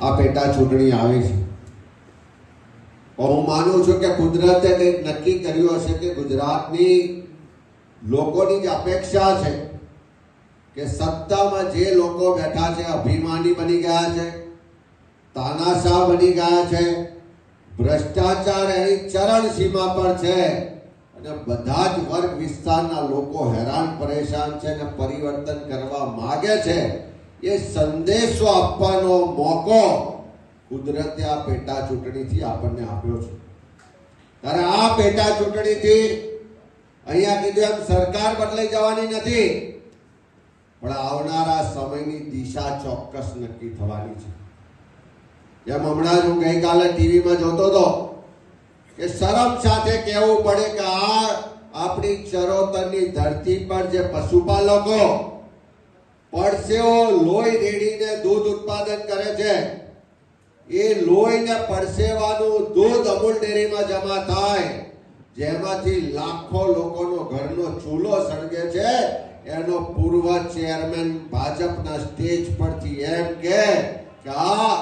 આ પેટા ચૂંટણી આવી છે. હું માનું છું કે કુદરતે કંઈક નક્કી કર્યું હશે કે ગુજરાતની લોકોની જે અપેક્ષા છે કે સત્તામાં જે લોકો બેઠા છે અભિમાની બની ગયા છે, તાનાશાહ બની ગયા છે, ભ્રષ્ટાચાર એની ચરણ સીમા પર છે અને બધા જ વર્ગ વિસ્તારના લોકો હેરાન પરેશાન છે અને પરિવર્તન કરવા માંગે છે. એ સંદેશો આપવાનો મોકો કુદરતે આ પેટા ચૂંટણીથી આપણને આપ્યો છે. ત્યારે આ પેટા ચૂંટણીથી અહીંયા કીધું એમ સરકાર બદલાઈ જવાની નથી, પણ આવનારા સમયની દિશા ચોક્કસ નક્કી થવાની છે. જેમ હમણાં જ હું ગઈકાલે ટીવીમાં જોતો હતો કે શરમ સાથે કહેવું પડે કે આ આપણી ચરોતરની ધરતી પર જે પશુપાલકો પડસેઓ લોહી રેડીને દૂધ ઉત્પાદન કરે છે, એ લોહી ને પડસેવાનું દૂધ અમૂલ ડેરીમાં જમા થાય, જેમાંથી લાખો લોકોનો ઘરનો ચૂલો સળગે છે, એનો પૂર્વ ચેરમેન ભાજપના સ્ટેજ પરથી એમ કે આ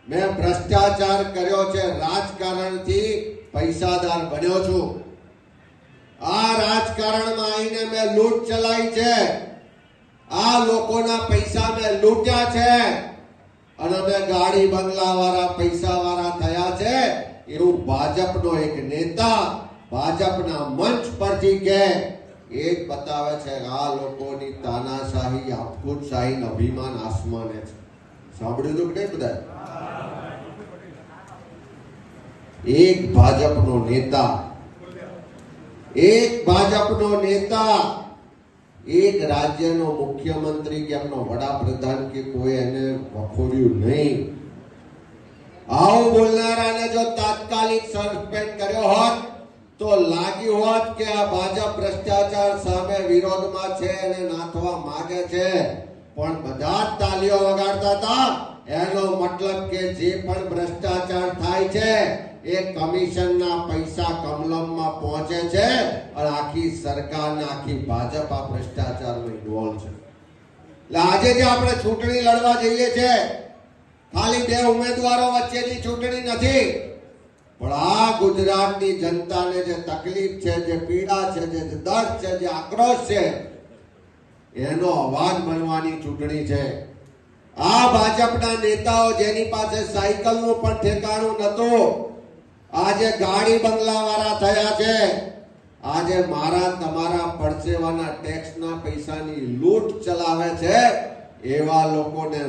મેં ભ્રષ્ટાચાર કર્યો છે, રાજકારણથી પૈસાદાર બન્યો છું, આ રાજકારણમાં આવીને મેં લૂંટ ચલાવી છે, આ લોકોના પૈસા મેં લૂંટ્યા છે અને અમે ગાડી બંગલા વાળા પૈસા વાળા થયા છે, એવું ભાજપનો એક નેતા ભાજપના મંચ પરથી કે એ જ બતાવે છે કે આ લોકોની તાનાશાહી, આપખુદશાહી, અભિમાન આસમાને છે. સાંભળ્યું તો કે બધા એક ભાજપનો નેતા એક રાજ્યનો મુખ્યમંત્રી કે એમનો વડાપ્રધાન કે કોઈ એને વખોડ્યું નહીં. આવું બોલનારાને જો તાત્કાલિક સસ્પેન્ડ કર્યો હોત તો લાગ્યું હોત કે આ ભાજપ ભ્રષ્ટાચાર સામે વિરોધમાં છે અને નાથવા માંગે છે, પણ બધા જ તાલીઓ વગાડતા હતા. એનો મતલબ કે જે પણ ભ્રષ્ટાચાર થાય છે એ કમિશનના પૈસા કમલમમાં પહોંચે છે અને આખી સરકારને, આખી ભાજપ આ ભ્રષ્ટાચારમાં ઇન્વોલ્વ છે. એટલે આજે જે આપણે ચૂંટણી લડવા જઈએ છે, ખાલી બે ઉમેદવારો વચ્ચેની ચૂંટણી નથી, પણ આ ગુજરાતની જનતાને જે તકલીફ છે, જે પીડા છે, જે દર્દ છે, જે આક્રોશ છે, એનો અવાજ બનવાની ચૂંટણી છે. આ ભાજપના નેતાઓ જેની પાસે સાયકલનું પણ ઠેકાણું નતું, આજે ગાડી બંગલા વાળા થયા છે, આજે મારા તમારા પરસેવાના ટેક્સના પૈસાની લૂંટ ચલાવે છે, એવા લોકોને